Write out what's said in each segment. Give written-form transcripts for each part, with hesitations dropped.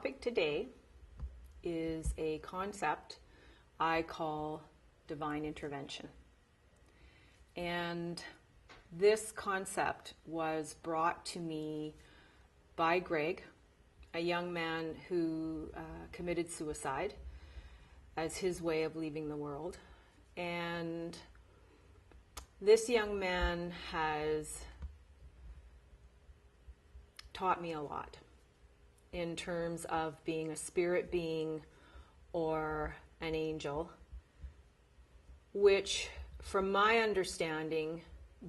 topic today is a concept I call divine intervention. And this concept was brought to me by Greg, a young man who committed suicide as his way of leaving the world. And this young man has taught me a lot in terms of being a spirit being or an angel, which, from my understanding,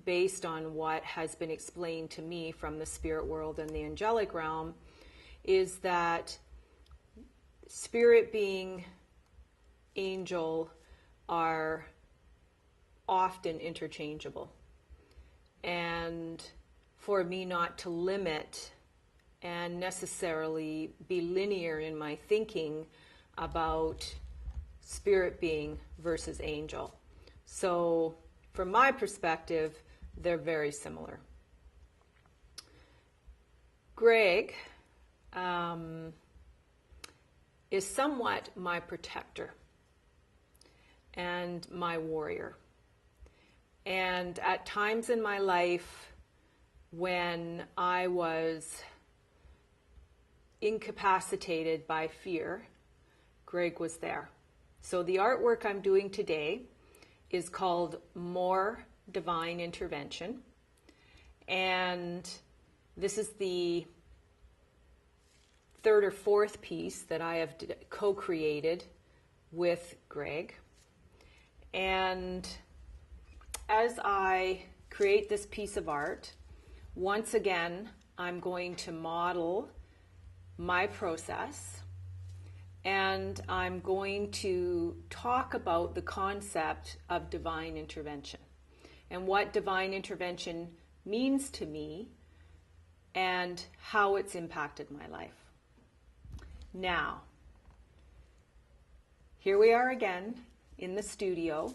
based on what has been explained to me from the spirit world and the angelic realm, is that spirit being, angel are often interchangeable. And for me not to limit and necessarily be linear in my thinking about spirit being versus angel. So from my perspective, they're very similar. Greg is somewhat my protector and my warrior. And at times in my life when I was incapacitated by fear, Greg was there. So the artwork I'm doing today is called More Divine Intervention. And this is the third or fourth piece that I have co-created with Greg. And as I create this piece of art, once again, I'm going to model my process, and I'm going to talk about the concept of divine intervention and what divine intervention means to me and how it's impacted my life. Now, here we are again in the studio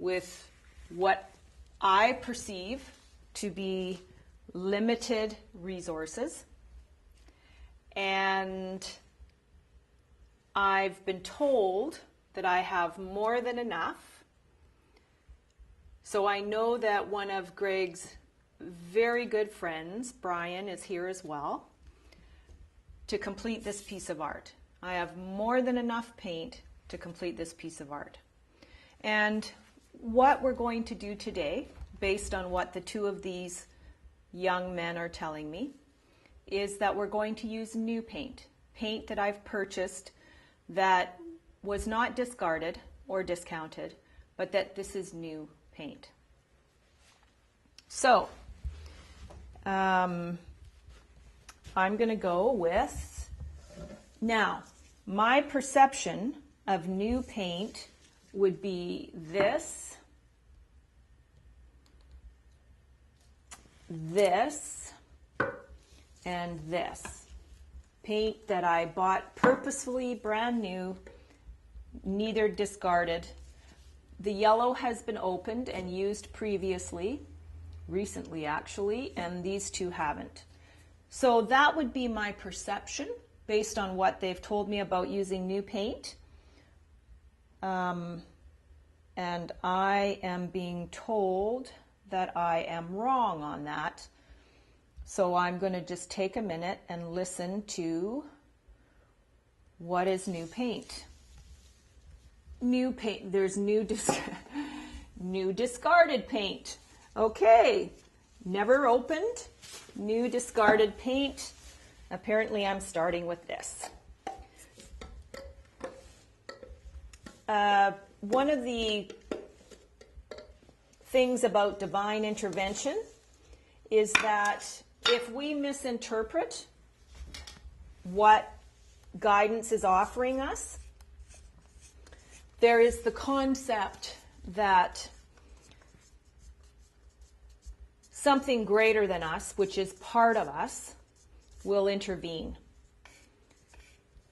with what I perceive to be limited resources. And I've been told that I have more than enough. So I know that one of Greg's very good friends, Brian, is here as well to complete this piece of art. I have more than enough paint to complete this piece of art. And what we're going to do today, based on what the two of these young men are telling me, is that we're going to use new paint that I've purchased that was not discarded or discounted, but that this is new paint. So, I'm going to go with, now, my perception of new paint would be this, and this. Paint that I bought purposefully, brand new, neither discarded. The yellow has been opened and used previously, recently actually, and these two haven't. So that would be my perception based on what they've told me about using new paint. And I am being told that I am wrong on that. So I'm going to just take a minute and listen to what is new paint. New paint, there's new discarded paint. Okay, never opened, new discarded paint. Apparently I'm starting with this. One of the things about divine intervention is that if we misinterpret what guidance is offering us, there is the concept that something greater than us, which is part of us, will intervene.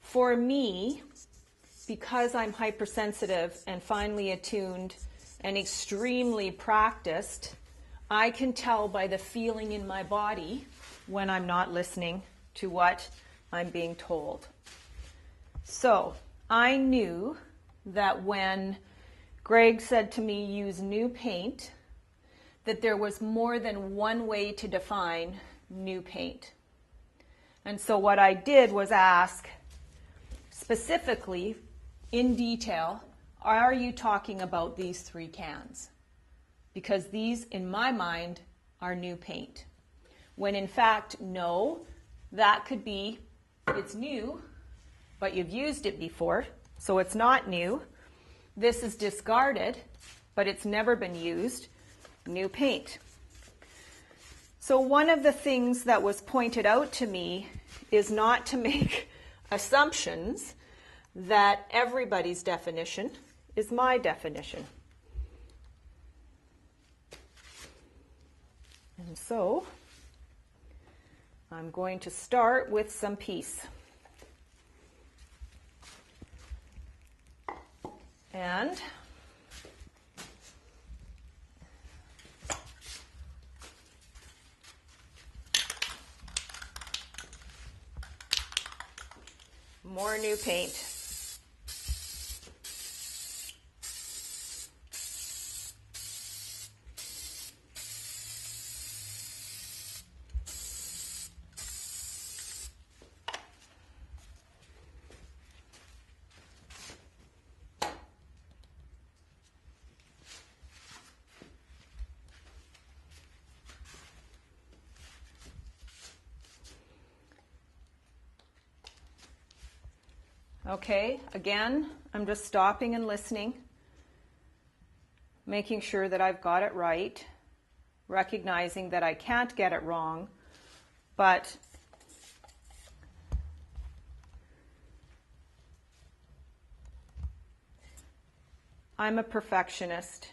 For me, because I'm hypersensitive and finely attuned and extremely practiced, I can tell by the feeling in my body when I'm not listening to what I'm being told. So I knew that when Greg said to me, use new paint, that there was more than one way to define new paint. And so what I did was ask specifically, in detail, are you talking about these 3 cans? Because these, in my mind, are new paint. When in fact, no, that could be, it's new, but you've used it before, so it's not new. This is discarded, but it's never been used. New paint. So one of the things that was pointed out to me is not to make assumptions that everybody's definition is my definition. And so I'm going to start with some peace. And more new paint. Okay, again, I'm just stopping and listening, making sure that I've got it right, recognizing that I can't get it wrong, but I'm a perfectionist,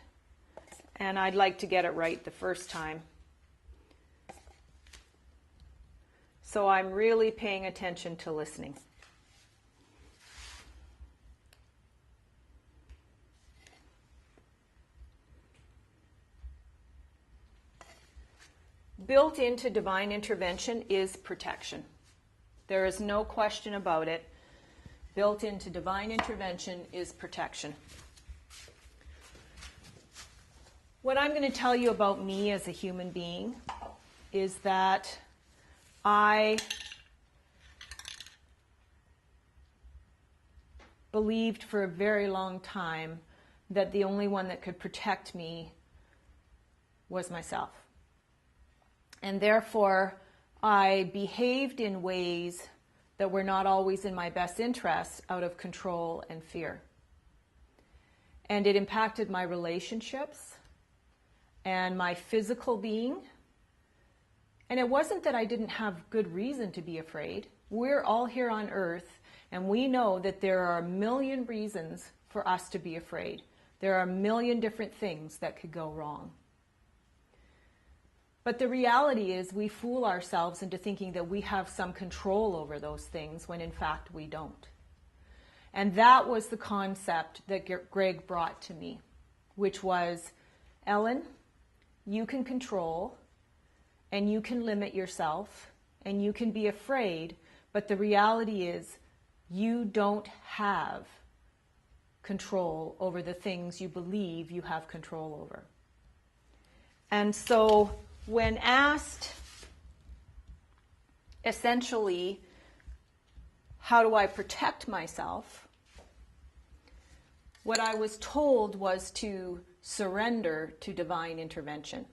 and I'd like to get it right the first time. So I'm really paying attention to listening. Built into divine intervention is protection. There is no question about it. Built into divine intervention is protection. What I'm going to tell you about me as a human being is that I believed for a very long time that the only one that could protect me was myself. And therefore, I behaved in ways that were not always in my best interests out of control and fear. And it impacted my relationships and my physical being. And it wasn't that I didn't have good reason to be afraid. We're all here on earth, and we know that there are a million reasons for us to be afraid. There are a million different things that could go wrong. But the reality is we fool ourselves into thinking that we have some control over those things when in fact we don't. And that was the concept that Greg brought to me, which was, Ellen, you can control and you can limit yourself and you can be afraid, but the reality is you don't have control over the things you believe you have control over. And so when asked, essentially, how do I protect myself? What I was told was to surrender to divine intervention,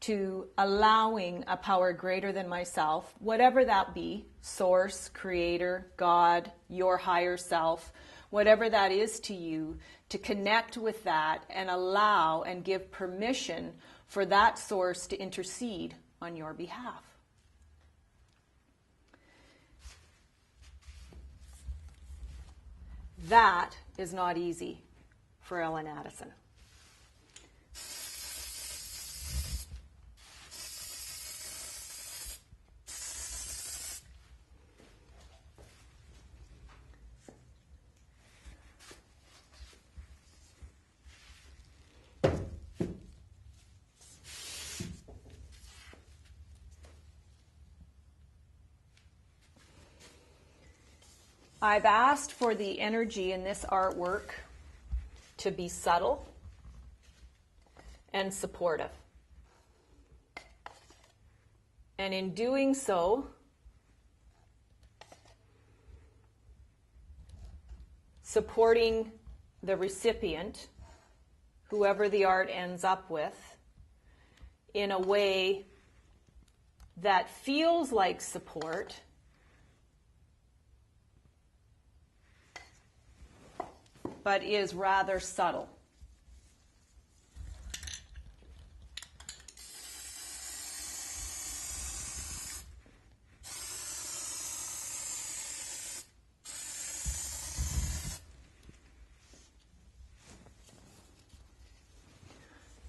to allowing a power greater than myself, whatever that be, source, creator, God, your higher self, whatever that is to you, to connect with that and allow and give permission for that source to intercede on your behalf. That is not easy for Ellen Addison. I've asked for the energy in this artwork to be subtle and supportive. And in doing so, supporting the recipient, whoever the art ends up with, in a way that feels like support, but is rather subtle.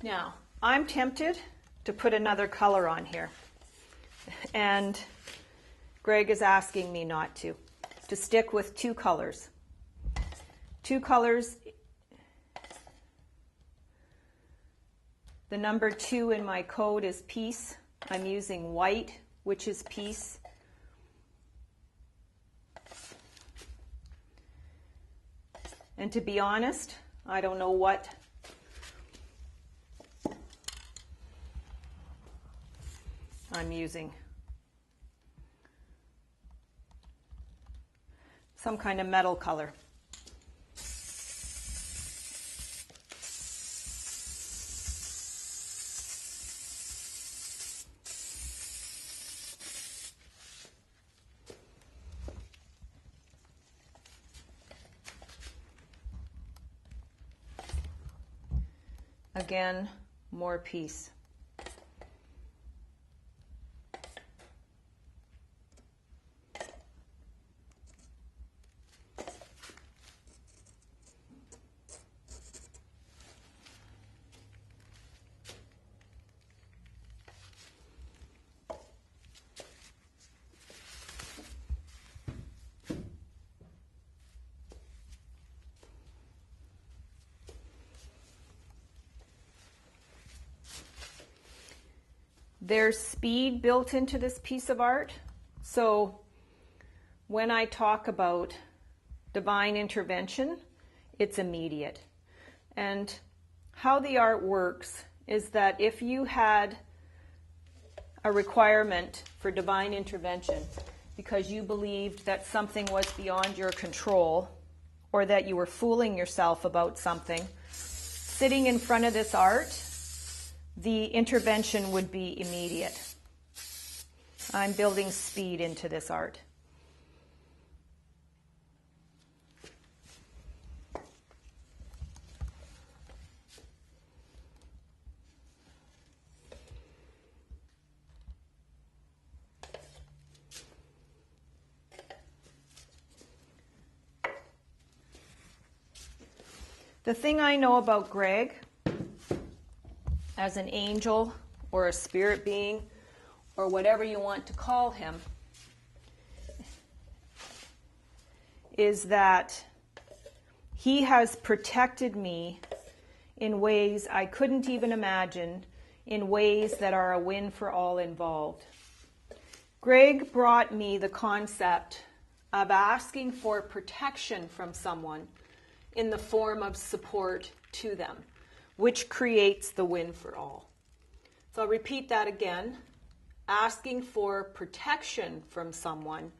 Now, I'm tempted to put another color on here, and Greg is asking me not to stick with two colors. Two colors. The number 2 in my code is peace. I'm using white, which is peace. And to be honest, I don't know what I'm using. Some kind of metal color. Again, more peace. There's speed built into this piece of art. So when I talk about divine intervention, it's immediate. And how the art works is that if you had a requirement for divine intervention because you believed that something was beyond your control or that you were fooling yourself about something, sitting in front of this art, the intervention would be immediate. I'm building speed into this art. The thing I know about Greg as an angel or a spirit being or whatever you want to call him is that he has protected me in ways I couldn't even imagine, in ways that are a win for all involved. Greg brought me the concept of asking for protection from someone in the form of support to them, which creates the win for all. So I'll repeat that again. Asking for protection from someone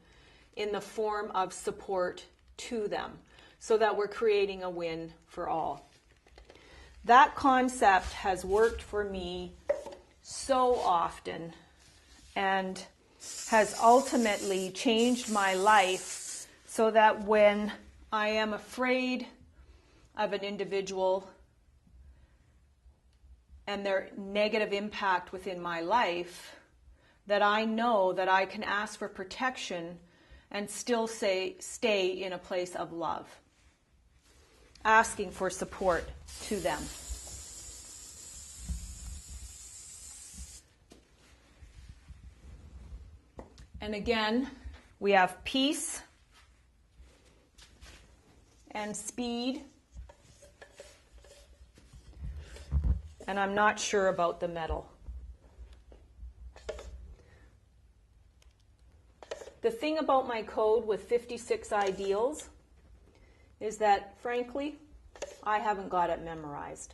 in the form of support to them, so that we're creating a win for all. That concept has worked for me so often and has ultimately changed my life so that when I am afraid of an individual and their negative impact within my life, that I know that I can ask for protection and still stay in a place of love, asking for support to them. And again, we have peace and speed. And I'm not sure about the metal. the thing about my code with 56 ideals is that, frankly, I haven't got it memorized.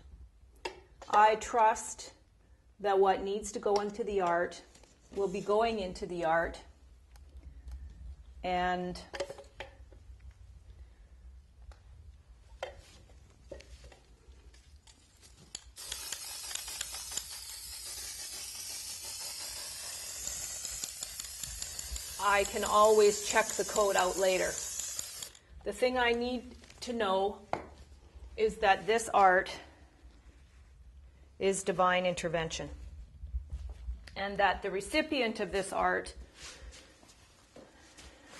I trust that what needs to go into the art will be going into the art, and I can always check the code out later. The thing I need to know is that this art is divine intervention, and that the recipient of this art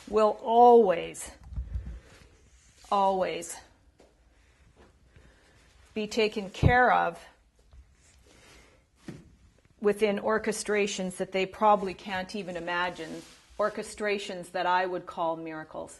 will always, always be taken care of within orchestrations that they probably can't even imagine, orchestrations that I would call miracles.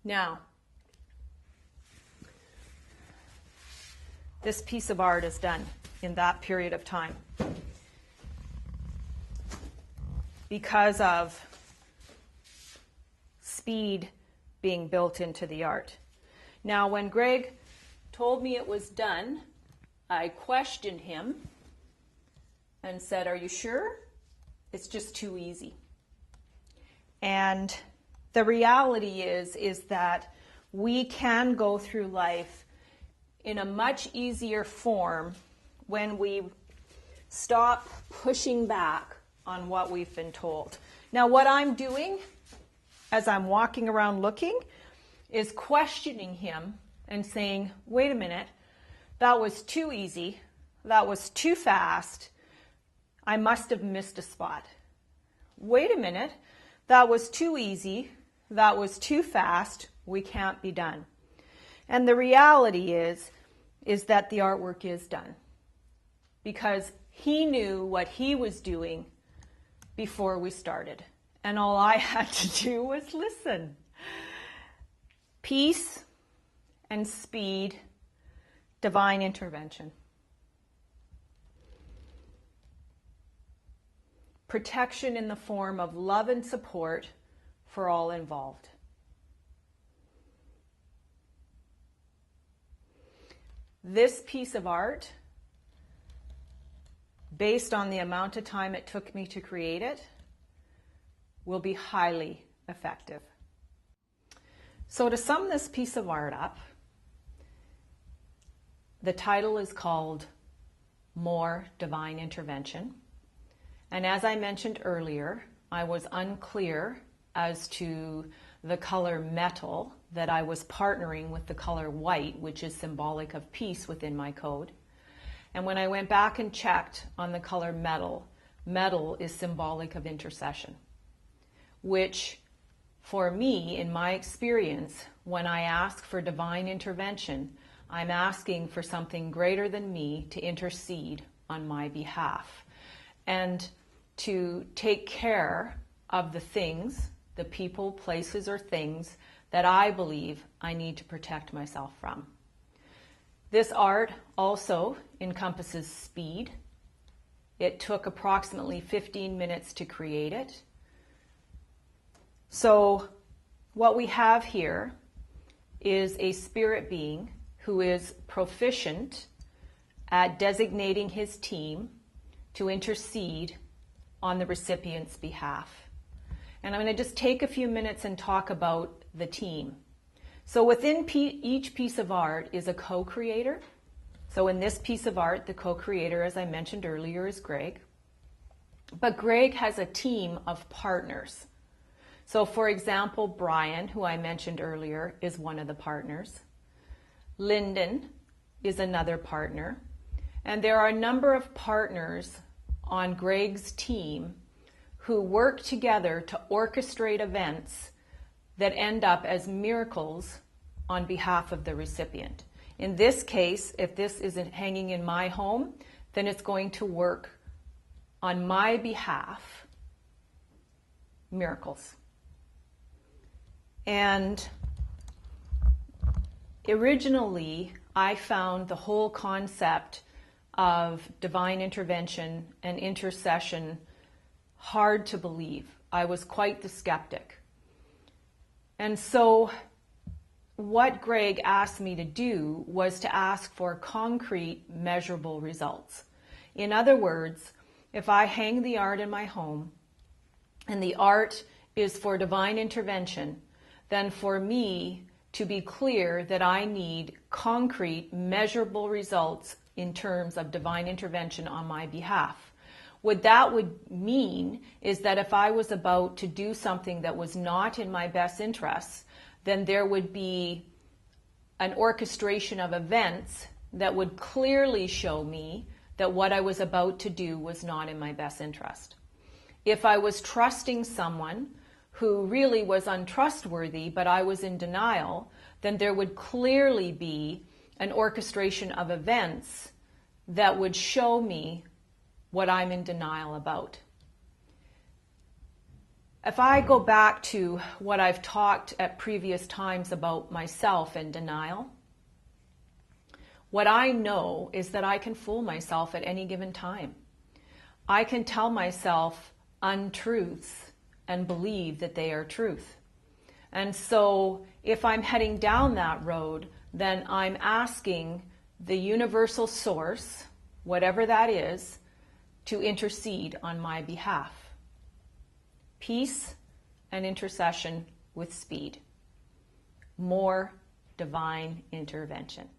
Now, this piece of art is done in that period of time because of speed being built into the art. Now, when Greg told me it was done, I questioned him and said, "Are you sure? It's just too easy." And the reality is that we can go through life in a much easier form when we stop pushing back on what we've been told. Now, what I'm doing as I'm walking around looking is questioning him and saying, "Wait a minute, that was too easy, that was too fast, I must have missed a spot. Wait a minute, that was too easy, that was too fast, we can't be done." And the reality is that the artwork is done because he knew what he was doing before we started. And all I had to do was listen. Peace and speed, divine intervention. Protection in the form of love and support for all involved. This piece of art, based on the amount of time it took me to create it, will be highly effective. So to sum this piece of art up, the title is called More Divine Intervention. And as I mentioned earlier, I was unclear as to the color metal that I was partnering with the color white, which is symbolic of peace within my code. And when I went back and checked on the color metal, metal is symbolic of intercession, which for me, in my experience, when I ask for divine intervention, I'm asking for something greater than me to intercede on my behalf and to take care of the things, the people, places, or things that I believe I need to protect myself from. This art also encompasses speed. It took approximately 15 minutes to create it. So what we have here is a spirit being who is proficient at designating his team to intercede on the recipient's behalf. And I'm going to just take a few minutes and talk about the team. So within each piece of art is a co-creator. So in this piece of art, the co-creator, as I mentioned earlier, is Greg. But Greg has a team of partners. So for example, Brian, who I mentioned earlier, is one of the partners. Lyndon is another partner. And there are a number of partners on Greg's team who work together to orchestrate events that end up as miracles on behalf of the recipient. In this case, if this isn't hanging in my home, then it's going to work on my behalf miracles. And originally, I found the whole concept of divine intervention and intercession hard to believe. I was quite the skeptic. And so what Greg asked me to do was to ask for concrete, measurable results. In other words, if I hang the art in my home and the art is for divine intervention, then for me to be clear that I need concrete, measurable results in terms of divine intervention on my behalf. What that would mean is that if I was about to do something that was not in my best interests, then there would be an orchestration of events that would clearly show me that what I was about to do was not in my best interest. If I was trusting someone who really was untrustworthy, but I was in denial, then there would clearly be an orchestration of events that would show me what I'm in denial about. If I go back to what I've talked at previous times about myself and denial, what I know is that I can fool myself at any given time. I can tell myself untruths and believe that they are truth. And so if I'm heading down that road, then I'm asking the universal source, whatever that is, to intercede on my behalf. Peace and intercession with speed. More divine intervention.